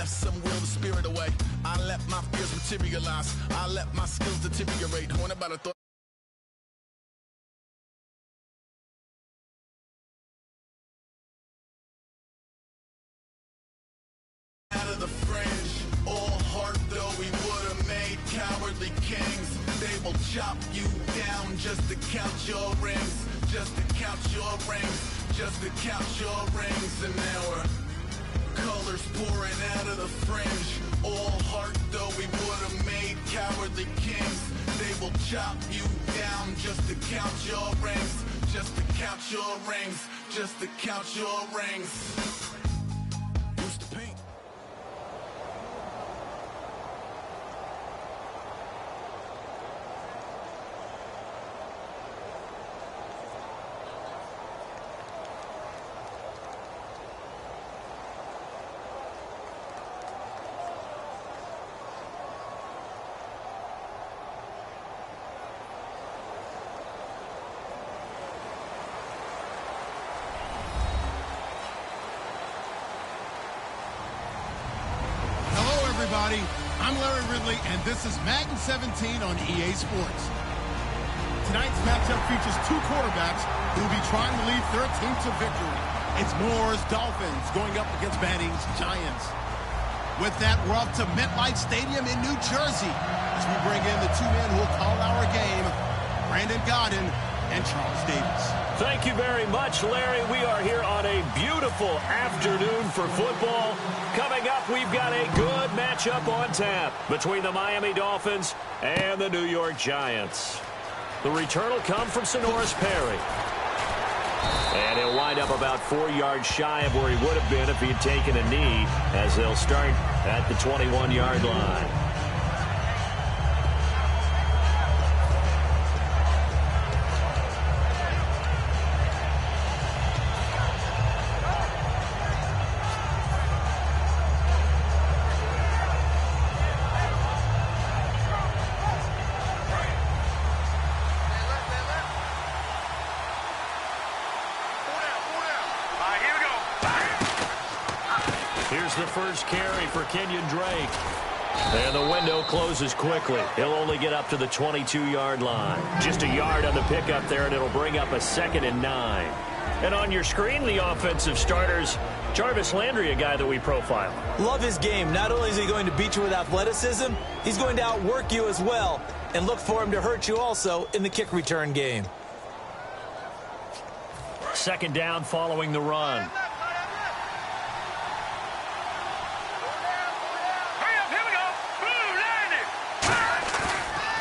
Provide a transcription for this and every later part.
left some will the spirit away. I let my fears materialize. I let my skills deteriorate. When about a thought. Out of the fringe, all heart though we would have made cowardly kings. They will chop you down just to count your rings, just to count your rings, just to count your rings. And now we're colors pouring out of the fringe. All heart though we would have made cowardly kings. They will chop you down just to count your rings, just to count your rings, just to count your rings. Use the paint. Everybody, I'm Larry Ridley, and this is Madden 17 on EA Sports. Tonight's matchup features two quarterbacks who will be trying to lead their team to victory. It's Moore's Dolphins going up against Manning's Giants. With that, we're off to MetLife Stadium in New Jersey as we bring in the two men who will call our game, Brandon Godden and Charles Davis. Thank you very much, Larry. We are here on a beautiful afternoon for football. Coming up, we've got a good matchup on tap between the Miami Dolphins and the New York Giants. The return will come from Sonoris Perry. And he'll wind up about 4 yards shy of where he would have been if he'd taken a knee, as they'll start at the 21-yard line. Here's the first carry for Kenyon Drake. And the window closes quickly. He'll only get up to the 22-yard line. Just a yard on the pickup there, and it'll bring up a 2nd and 9. And on your screen, the offensive starters, Jarvis Landry, a guy that we profile. Love his game. Not only is he going to beat you with athleticism, he's going to outwork you as well. And look for him to hurt you also in the kick return game. 2nd down following the run.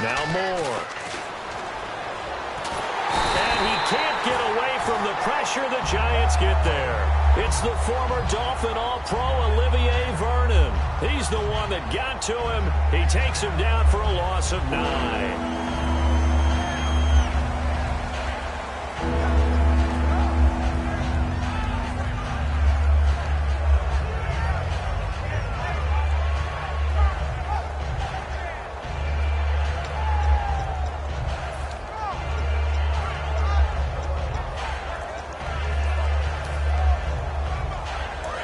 Now Moore. And he can't get away from the pressure. The Giants get there. It's the former Dolphin All-Pro Olivier Vernon. He's the one that got to him. He takes him down for a loss of 9.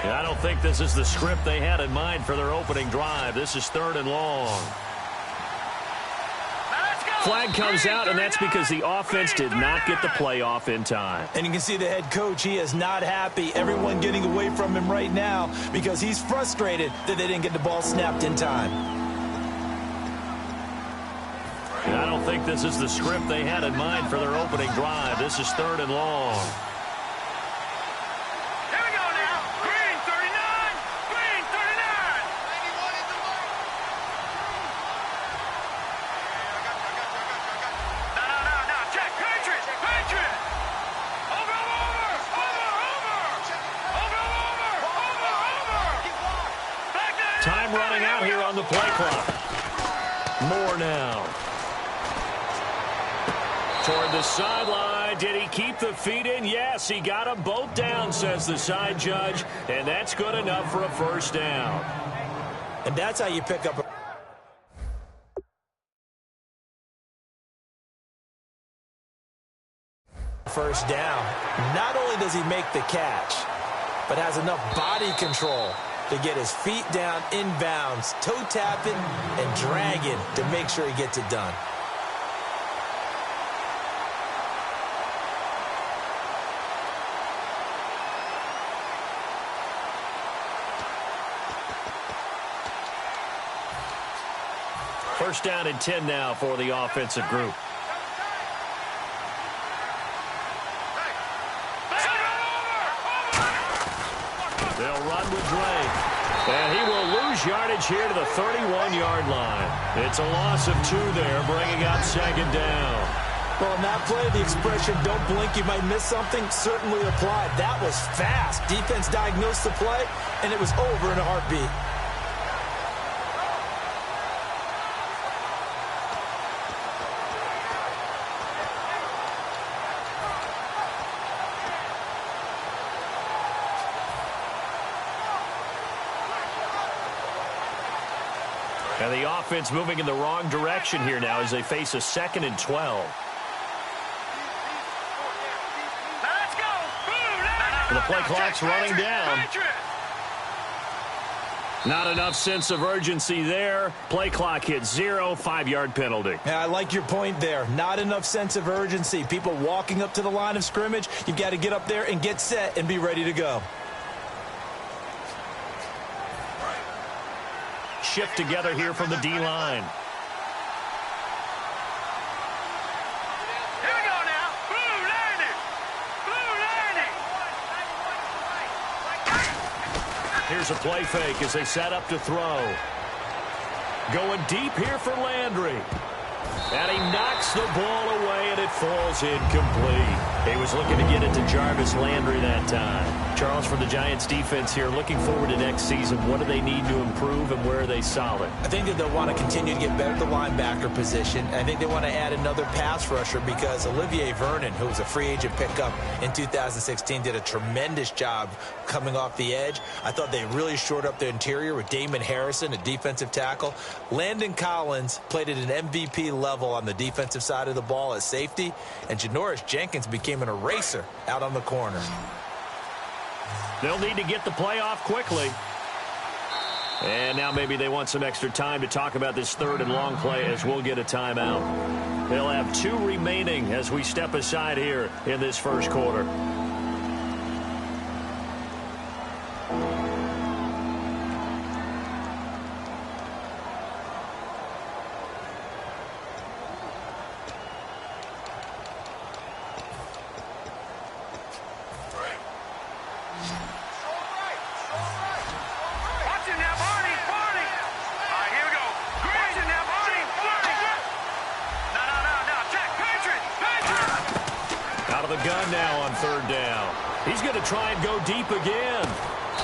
I don't think this is the script they had in mind for their opening drive. This is 3rd and long. Flag comes out, and that's because the offense did not get the play off in time. And you can see the head coach, he is not happy. Everyone getting away from him right now because he's frustrated that they didn't get the ball snapped in time. I don't think this is the script they had in mind for their opening drive. This is 3rd and long. Time running out here on the play clock. Moore now. Toward the sideline. Did he keep the feet in? Yes, he got them both down, says the side judge. And that's good enough for a 1st down. And that's how you pick up a 1st down. Not only does he make the catch, but has enough body control to get his feet down inbounds, toe tapping and dragging to make sure he gets it done. First down and 10 now for the offensive group. They'll run with Drake. And he will lose yardage here to the 31-yard line. It's a loss of 2 there, bringing up second down. Well, in that play, the expression, don't blink, you might miss something, certainly applied. That was fast. Defense diagnosed the play, and it was over in a heartbeat. And the offense moving in the wrong direction here now as they face a 2nd and 12. Let's go. And the play clock's running down. Not enough sense of urgency there. Play clock hits 0, 5-yard penalty. Yeah, I like your point there. Not enough sense of urgency. People walking up to the line of scrimmage, you've got to get up there and get set and be ready to go. Shift together here from the D-line. Here we go now. Blue landing. Blue landing. Here's a play fake as they set up to throw. Going deep here for Landry. And he knocks the ball away, and it falls incomplete. He was looking to get it to Jarvis Landry that time. Charles, for the Giants defense here, looking forward to next season, what do they need to improve and where are they solid? I think that they'll want to continue to get better at the linebacker position. I think they want to add another pass rusher because Olivier Vernon, who was a free agent pickup in 2016, did a tremendous job coming off the edge. I thought they really shored up their interior with Damon Harrison, a defensive tackle. Landon Collins played at an MVP level on the defensive side of the ball as safety, and Janoris Jenkins became an eraser out on the corner. They'll need to get the play off quickly. And now maybe they want some extra time to talk about this 3rd and long play as we'll get a timeout. They'll have 2 remaining as we step aside here in this first quarter. Gun now on 3rd down. He's going to try and go deep again.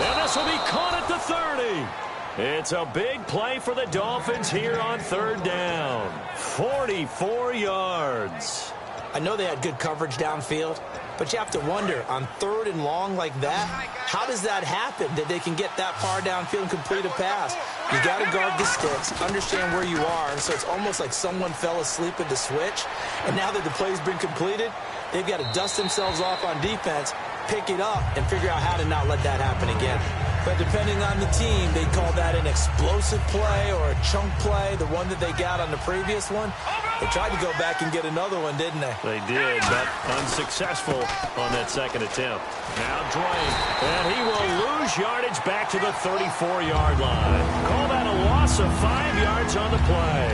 And this will be caught at the 30. It's a big play for the Dolphins here on 3rd down. 44 yards. I know they had good coverage downfield, but you have to wonder, on 3rd and long like that, how does that happen that they can get that far downfield and complete a pass? You got to guard the sticks, understand where you are, so it's almost like someone fell asleep at the switch, and now that the play's been completed, they've got to dust themselves off on defense, pick it up, and figure out how to not let that happen again. But depending on the team, they call that an explosive play or a chunk play, the one that they got on the previous one. They tried to go back and get another one, didn't they? They did, but unsuccessful on that 2nd attempt. Now Drake, and he will lose yardage back to the 34-yard line. Call that a loss of 5 yards on the play.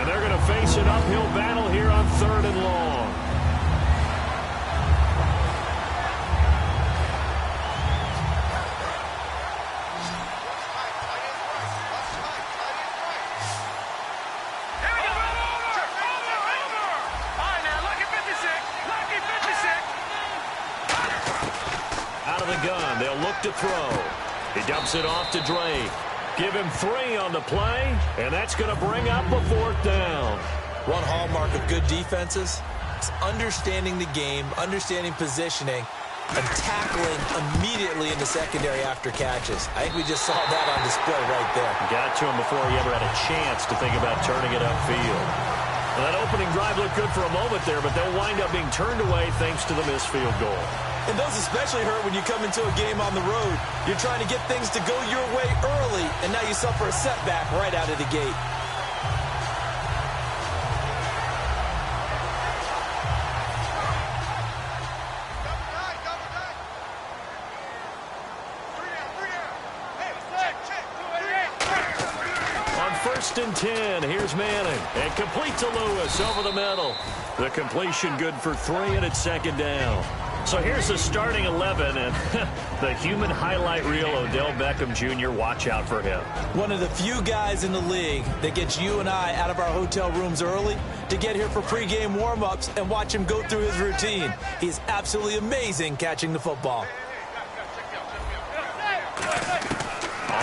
And they're going to face an uphill battle here on 3rd and long. They'll look to throw. He dumps it off to Drake. Give him 3 on the play, and that's going to bring up a 4th down. One hallmark of good defenses is understanding the game, understanding positioning, and tackling immediately in the secondary after catches. I think we just saw that on display right there. Got to him before he ever had a chance to think about turning it upfield. Well, that opening drive looked good for a moment there, but they'll wind up being turned away thanks to the missed field goal. And those especially hurt when you come into a game on the road. You're trying to get things to go your way early, and now you suffer a setback right out of the gate. First and 10. Here's Manning. And complete to Lewis over the middle. The completion good for 3, and it's second down. So here's the starting 11, and the human highlight reel, Odell Beckham Jr., watch out for him. One of the few guys in the league that gets you and I out of our hotel rooms early to get here for pregame warm-ups and watch him go through his routine. He's absolutely amazing catching the football.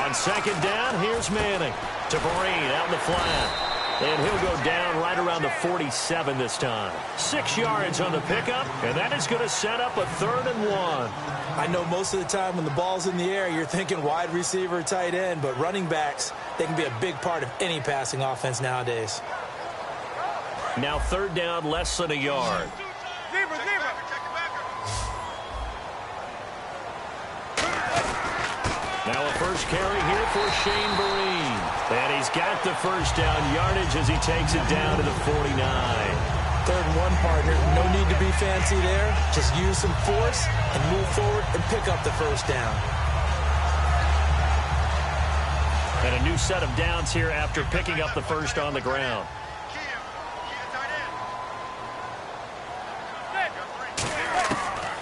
On second down, here's Manning to Vereen out in the flat. And he'll go down right around the 47 this time. 6 yards on the pickup, and that is going to set up a 3rd and 1. I know most of the time when the ball's in the air, you're thinking wide receiver, tight end, but running backs, they can be a big part of any passing offense nowadays. Now 3rd down, less than a yard. Now a first carry here for Shane Vereen. And he's got the first down yardage as he takes it down to the 49. 3rd and 1, partner. No need to be fancy there. Just use some force and move forward and pick up the first down. And a new set of downs here after picking up the first on the ground.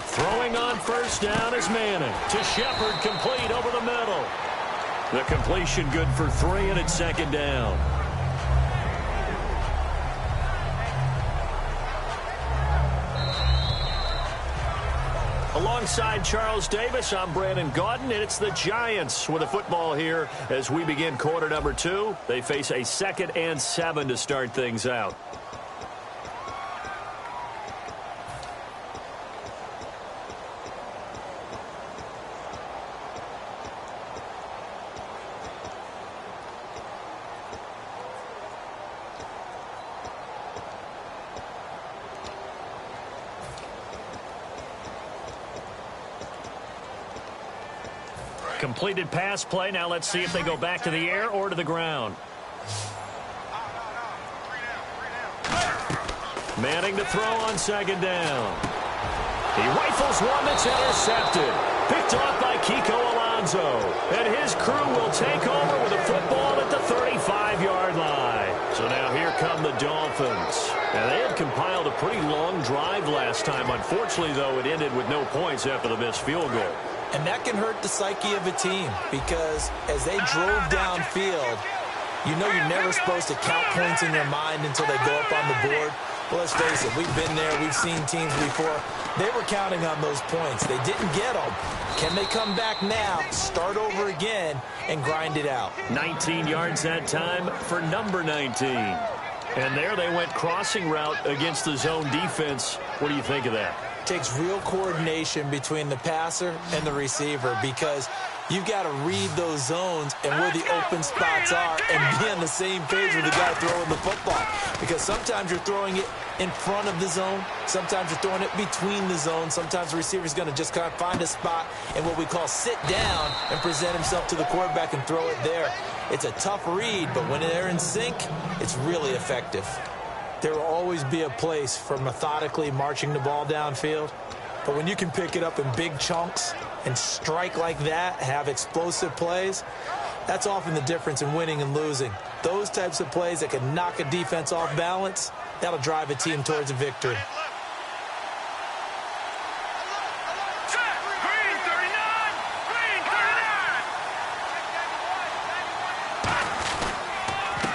Throwing on first down is Manning. To Shepard, complete over the middle. The completion good for 3, and it's second down. Alongside Charles Davis, I'm Brandon Gaudin, and it's the Giants with the football here as we begin quarter number 2. They face a 2nd and 7 to start things out. Completed pass play. Now let's see if they go back to the air or to the ground. Manning to throw on second down. He rifles one that's intercepted. Picked off by Kiko Alonso. And his crew will take over with a football at the 35-yard line. So now here come the Dolphins. And they had compiled a pretty long drive last time. Unfortunately, though, it ended with no points after the missed field goal. And that can hurt the psyche of a team because as they drove downfield, you know you're never supposed to count points in your mind until they go up on the board. Well, let's face it, we've been there. We've seen teams before. They were counting on those points. They didn't get them. Can they come back now, start over again, and grind it out? 19 yards that time for number 19. And there they went crossing route against the zone defense. What do you think of that? Takes real coordination between the passer and the receiver because you've got to read those zones and where the open spots are and be on the same page with the guy throwing the football. Because sometimes you're throwing it in front of the zone. Sometimes you're throwing it between the zones. Sometimes the receiver's going to just kind of find a spot and what we call sit down and present himself to the quarterback and throw it there. It's a tough read, but when they're in sync, it's really effective. There will always be a place for methodically marching the ball downfield. But when you can pick it up in big chunks and strike like that, have explosive plays, that's often the difference in winning and losing. Those types of plays that can knock a defense off balance, that'll drive a team towards a victory.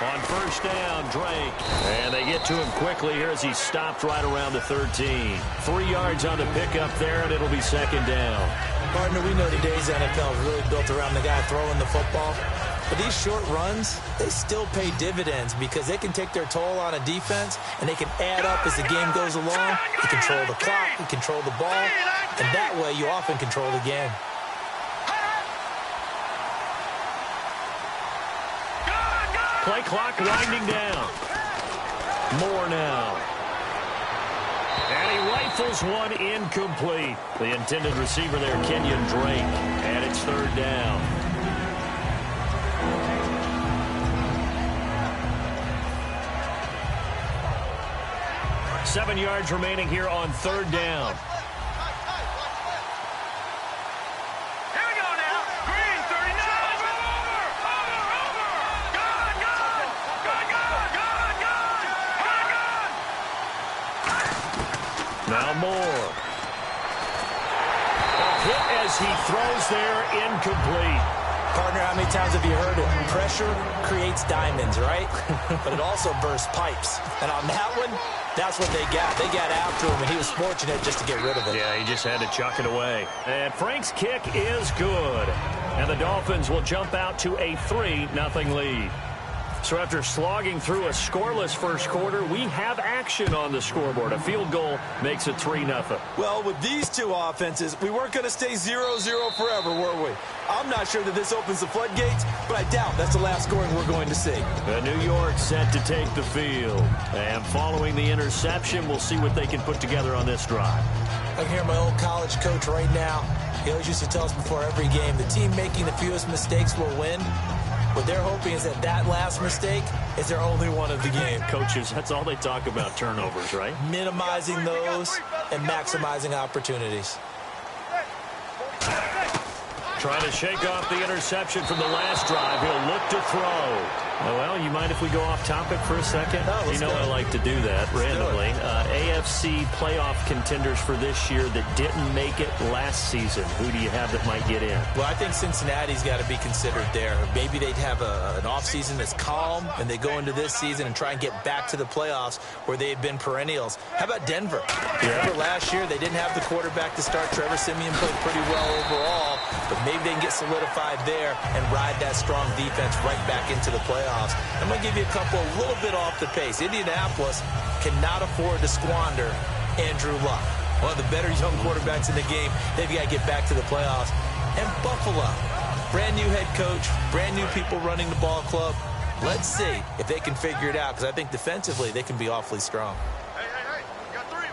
On first down, Drake. And they get to him quickly here as he stopped right around the 13. 3 yards on the pickup there, and it'll be second down. Partner, we know today's NFL is really built around the guy throwing the football. But these short runs, they still pay dividends because they can take their toll on a defense, and they can add up as the game goes along. You control the clock, you control the ball, and that way you often control the game. Play clock winding down. Moore now. And he rifles one incomplete. The intended receiver there, Kenyon Drake. And it's third down. Seven yards remaining here on third down. Here we go now. Green, 39. Over. Gone. Now Moore. A hit as he throws there, incomplete. Partner, how many times have you heard it? Pressure creates diamonds, right? But it also bursts pipes. And on that one, that's what they got. They got after him, and he was fortunate just to get rid of it. Yeah, he just had to chuck it away. And Frank's kick is good. And the Dolphins will jump out to a 3-0 lead. So after slogging through a scoreless first quarter, we have action on the scoreboard. A field goal makes it 3-0. Well, with these two offenses, we weren't going to stay 0-0 forever, were we? I'm not sure that this opens the floodgates, but I doubt that's the last scoring we're going to see. New York set to take the field. And following the interception, we'll see what they can put together on this drive. I can hear my old college coach right now. He always used to tell us before every game, the team making the fewest mistakes will win. What they're hoping is that that last mistake is their only one of the game. Coaches, that's all they talk about, turnovers, right? Minimizing those and maximizing opportunities. Trying to shake off the interception from the last drive. He'll look to throw. Oh, well, you mind if we go off topic for a second? No, you know I like to do that randomly. AFC playoff contenders for this year that didn't make it last season. Who do you have that might get in? Well, I think Cincinnati's got to be considered there. Maybe they'd have an offseason that's calm, and they go into this season and try and get back to the playoffs where they had been perennials. How about Denver? Remember last year, they didn't have the quarterback to start. Trevor Siemian played pretty well overall, but maybe they can get solidified there and ride that strong defense right back into the playoffs. I'm going to give you a couple a little bit off the pace. Indianapolis cannot afford to squander Andrew Luck, one of the better young quarterbacks in the game. They've got to get back to the playoffs. And Buffalo, brand new head coach, brand new people running the ball club. Let's see if they can figure it out, because I think defensively they can be awfully strong. Hey. We got three.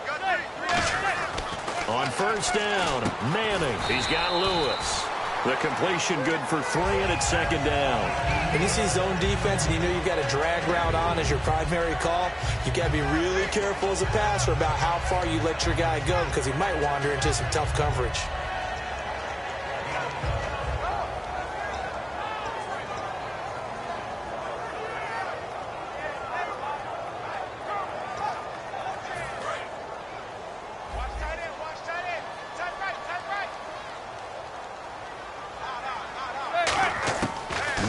On first down, Manning. He's got Lewis. The completion good for 3, and it's second down. When you see zone defense and you know you've got a drag route on as your primary call, you've got to be really careful as a passer about how far you let your guy go, because he might wander into some tough coverage.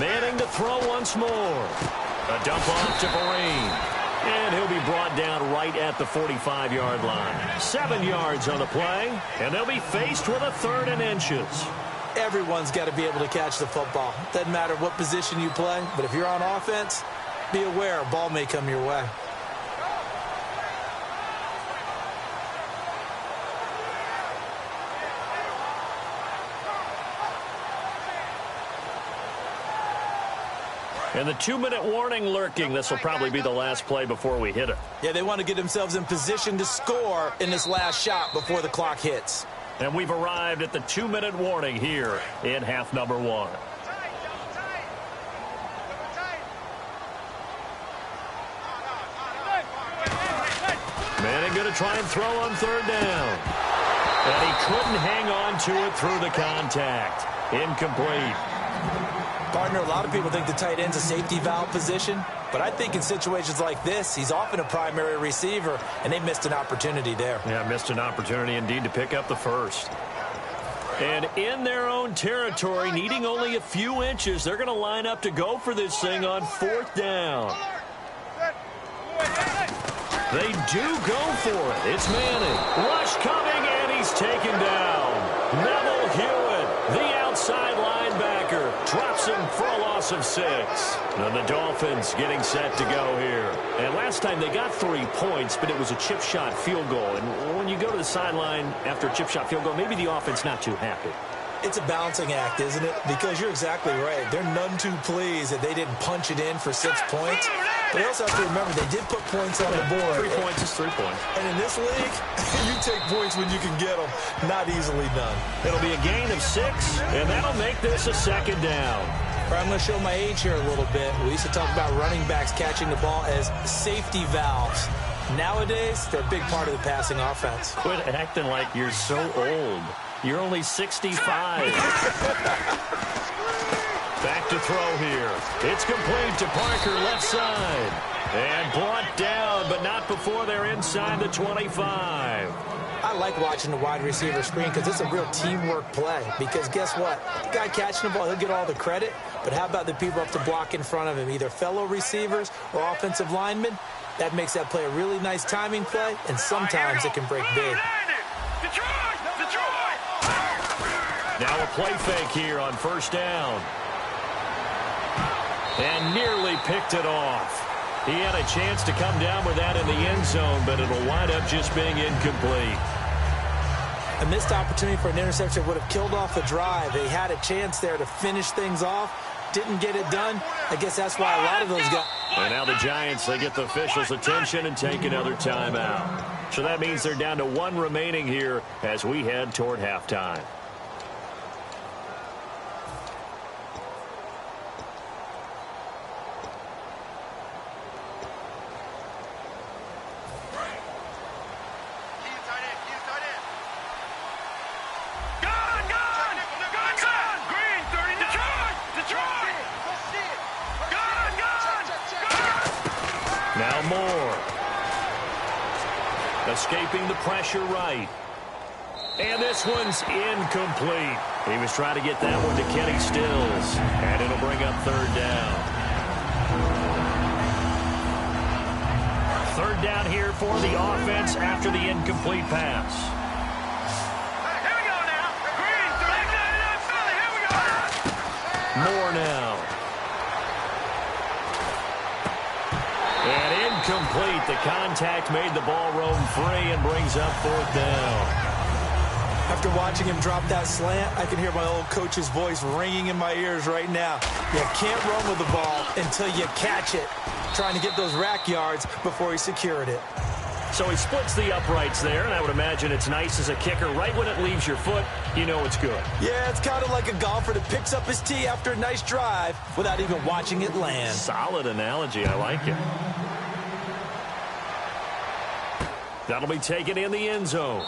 Manning to throw once more. A dump off to Vereen. And he'll be brought down right at the 45-yard line. 7 yards on the play, and they'll be faced with a 3rd and inches. Everyone's got to be able to catch the football. Doesn't matter what position you play, but if you're on offense, be aware a ball may come your way. And the 2-minute warning lurking. This will probably be the last play before we hit it. Yeah, they want to get themselves in position to score in this last shot before the clock hits. And we've arrived at the 2-minute warning here in half number 1. Manning going to try and throw on 3rd down. And he couldn't hang on to it through the contact. Incomplete. Partner, a lot of people think the tight end's a safety valve position, but I think in situations like this, he's often a primary receiver, and they missed an opportunity there. Yeah, missed an opportunity indeed to pick up the first. And in their own territory, needing only a few inches, they're going to line up to go for this thing on 4th down. They do go for it. It's Manning. Rush coming, and he's taken down. Neville Hewitt, the outside linebacker, drops him for a loss of 6. And the Dolphins getting set to go here. And last time they got 3 points, but it was a chip shot field goal. And when you go to the sideline after a chip shot field goal, maybe the offense not too happy. It's a balancing act, isn't it? Because you're exactly right. They're none too pleased that they didn't punch it in for 6 points. But they also have to remember they did put points on the board. 3 points is 3 points. And in this league, you take points when you can get them. Not easily done. It'll be a gain of 6, and that'll make this a 2nd down. I'm going to show my age here a little bit. We used to talk about running backs catching the ball as safety valves. Nowadays, they're a big part of the passing offense. Quit acting like you're so old. You're only 65. Back to throw here. It's complete to Parker, left side. And brought down, but not before they're inside the 25. I like watching the wide receiver screen because it's a real teamwork play. Because guess what? The guy catching the ball, he'll get all the credit. But how about the people up to block in front of him, either fellow receivers or offensive linemen? That makes that play a really nice timing play, and sometimes it can break big. Now a play fake here on 1st down. And nearly picked it off. He had a chance to come down with that in the end zone, but it'll wind up just being incomplete. A missed opportunity for an interception would have killed off the drive. They had a chance there to finish things off. Didn't get it done. I guess that's why a lot of those guys... And now the Giants, they get the officials' attention and take another timeout. So that means they're down to 1 remaining here as we head toward halftime. Now Moore. Escaping the pressure right. And this one's incomplete. He was trying to get that one to Kenny Stills. And it'll bring up 3rd down. 3rd down here for the offense after the incomplete pass. Here we go now. Green, here we go. Moore now. And incomplete. The contact made the ball roam free and brings up 4th down. After watching him drop that slant, I can hear my old coach's voice ringing in my ears right now. You can't run with the ball until you catch it. Trying to get those rack yards before he secured it. So he splits the uprights there, and I would imagine it's nice as a kicker. Right when it leaves your foot, you know it's good. Yeah, it's kind of like a golfer that picks up his tee after a nice drive without even watching it land. Solid analogy. I like it. That'll be taken in the end zone.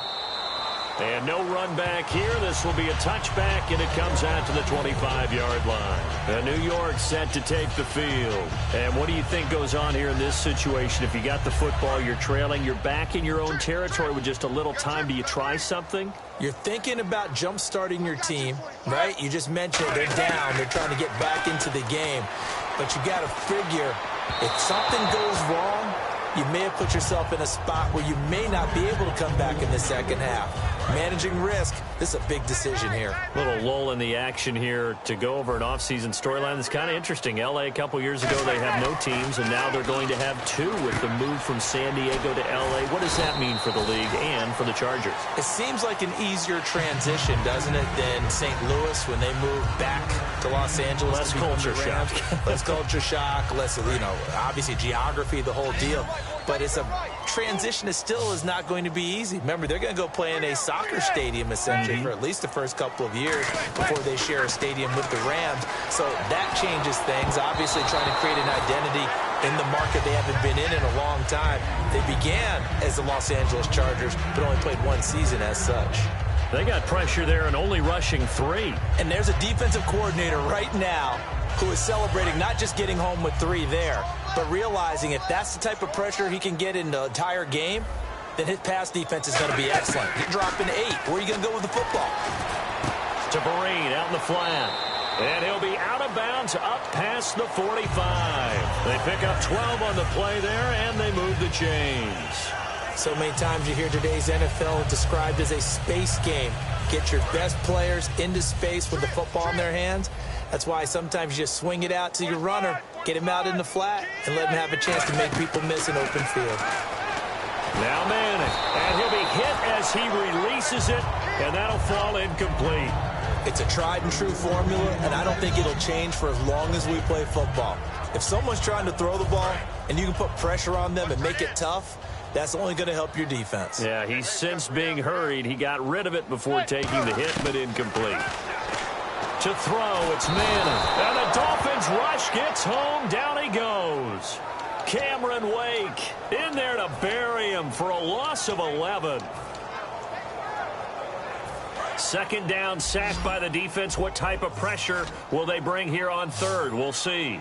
And no run back here. This will be a touchback, and it comes out to the 25-yard line. And New York set to take the field. And what do you think goes on here in this situation? If you got the football, you're trailing, you're back in your own territory with just a little time. Do you try something? You're thinking about jump-starting your team, right? You just mentioned they're down. They're trying to get back into the game. But you got to figure if something goes wrong, you may have put yourself in a spot where you may not be able to come back in the second half. Managing risk, this is a big decision here. Little lull in the action here to go over an offseason storyline that's kind of interesting. L.A. a couple years ago, they had no teams, and now they're going to have 2 with the move from San Diego to L.A. What does that mean for the league and for the Chargers? It seems like an easier transition, doesn't it, than St. Louis when they moved back to Los Angeles. Less culture shock. Less culture shock, less, obviously geography, the whole deal. But it's a transition that still is not going to be easy. Remember, they're going to go play in a soccer stadium, essentially, for at least the first couple of years before they share a stadium with the Rams. So that changes things. Obviously, trying to create an identity in the market they haven't been in a long time. They began as the Los Angeles Chargers, but only played 1 season as such. They got pressure there and only rushing 3. And there's a defensive coordinator right now who is celebrating not just getting home with 3 there, but realizing if that's the type of pressure he can get in the entire game, then his pass defense is going to be excellent. You're dropping 8. Where are you going to go with the football? To Barreen out in the flat. And he'll be out of bounds up past the 45. They pick up 12 on the play there, and they move the chains. So many times you hear today's NFL described as a space game. Get your best players into space with the football in their hands. That's why sometimes you just swing it out to your runner, get him out in the flat, and let him have a chance to make people miss an open field. Now Manning, and he'll be hit as he releases it, and that'll fall incomplete. It's a tried-and-true formula, and I don't think it'll change for as long as we play football. If someone's trying to throw the ball and you can put pressure on them and make it tough, that's only going to help your defense. Yeah, he's since being hurried. He got rid of it before taking the hit, but incomplete. To throw, it's Manning. And the Dolphins rush gets home. Down he goes. Cameron Wake in there to bury him for a loss of 11. Second down, sacked by the defense. What type of pressure will they bring here on third? We'll see.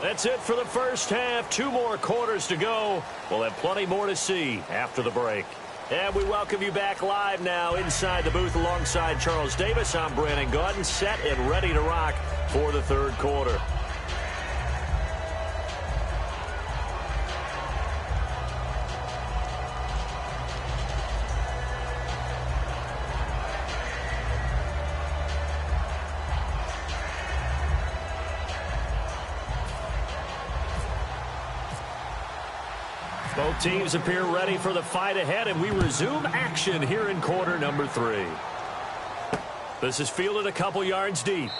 That's it for the first half. 2 more quarters to go. We'll have plenty more to see after the break. And we welcome you back live now inside the booth alongside Charles Davis. I'm Brandon Gaudin, set and ready to rock for the third quarter. Both teams appear ready for the fight ahead, and we resume action here in quarter number 3. This is fielded a couple yards deep.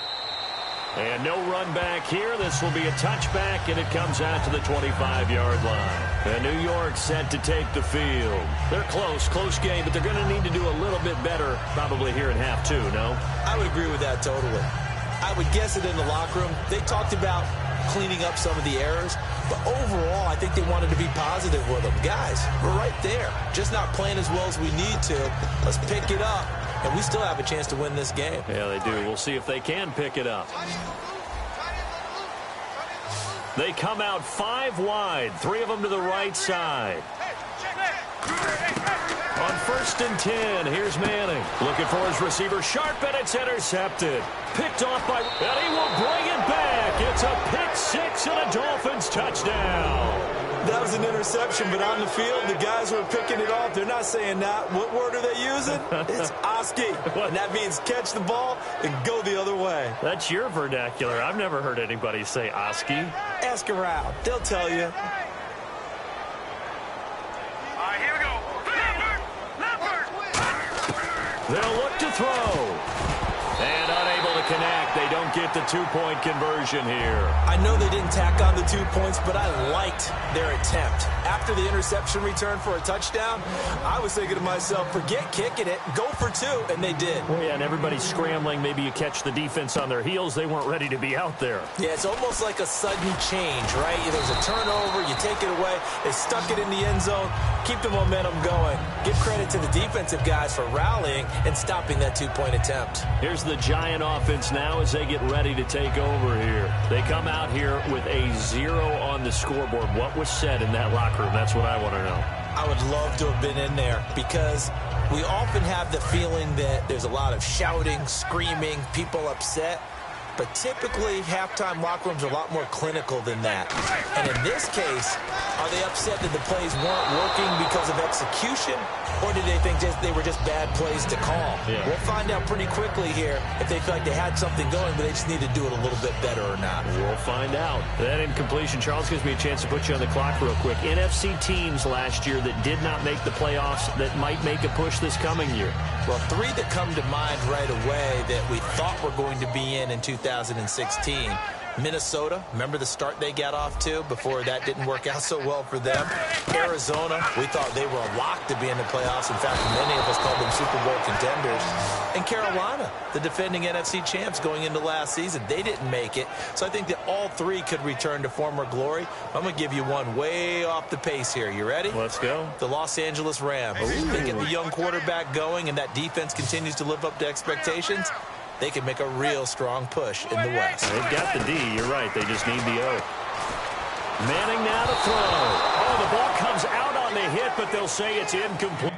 And no run back here. This will be a touchback, and it comes out to the 25-yard line. And New York set to take the field. They're close game, but they're going to need to do a little bit better probably here in half 2, no? I would agree with that totally. I would guess it in the locker room. They talked about cleaning up some of the errors, but overall, I think they wanted to be positive with them. Guys, we're right there. Just not playing as well as we need to. Let's pick it up, and we still have a chance to win this game. Yeah, they do. We'll see if they can pick it up. They come out 5 wide, 3 of them to the right side. On 1st and 10, here's Manning. Looking for his receiver, sharp, and it's intercepted. Picked off by, and he will bring it back. It's a pick 6 and a Dolphins touchdown. That was an interception, but on the field, the guys who are picking it off, they're not saying that. What word are they using? It's Oski, and that means catch the ball and go the other way. That's your vernacular. I've never heard anybody say Oski. Ask around. They'll tell you. They'll look to throw. And unable to connect. They don't get the 2-point conversion here. I know they didn't tack on the 2 points, but I liked their attempt. After the interception return for a touchdown, I was thinking to myself, forget kicking it, go for 2, and they did. Well, yeah, and everybody's scrambling. Maybe you catch the defense on their heels. They weren't ready to be out there. Yeah, it's almost like a sudden change, right? There's a turnover, you take it away, they stuck it in the end zone, keep the momentum going. Give credit to the defensive guys for rallying and stopping that 2-point attempt. Here's the Giant offense now as they get ready to take over here. They come out here with a 0 on the scoreboard. What was said in that locker room? That's what I want to know. I would love to have been in there because we often have the feeling that there's a lot of shouting, screaming, people upset. But typically, halftime locker rooms are a lot more clinical than that. And in this case, are they upset that the plays weren't working because of execution? Or did they think they were just bad plays to call? Yeah. We'll find out pretty quickly here if they feel like they had something going, but they just need to do it a little bit better or not. We'll find out. That incompletion, Charles, gives me a chance to put you on the clock real quick. NFC teams last year that did not make the playoffs that might make a push this coming year. Well, 3 that come to mind right away that we thought were going to be in 2016. Minnesota, remember the start they got off to before that didn't work out so well for them. Arizona, we thought they were a lock to be in the playoffs. In fact, many of us called them Super Bowl contenders. And Carolina, the defending NFC champs going into last season, they didn't make it. So I think that all 3 could return to former glory. I'm going to give you one way off the pace here. You ready? Let's go. The Los Angeles Rams. They get the young quarterback going, and that defense continues to live up to expectations. They can make a real strong push in the West. They've got the D. You're right. They just need the O. Manning now to throw. Oh, the ball comes out on the hit, but they'll say it's incomplete.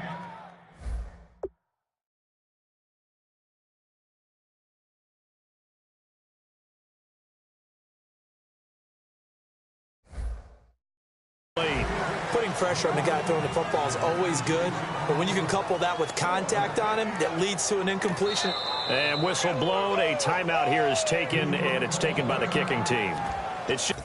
Putting pressure on the guy throwing the football is always good, but when you can couple that with contact on him, that leads to an incompletion. And whistle blown. A timeout here is taken, and it's taken by the kicking team. It's just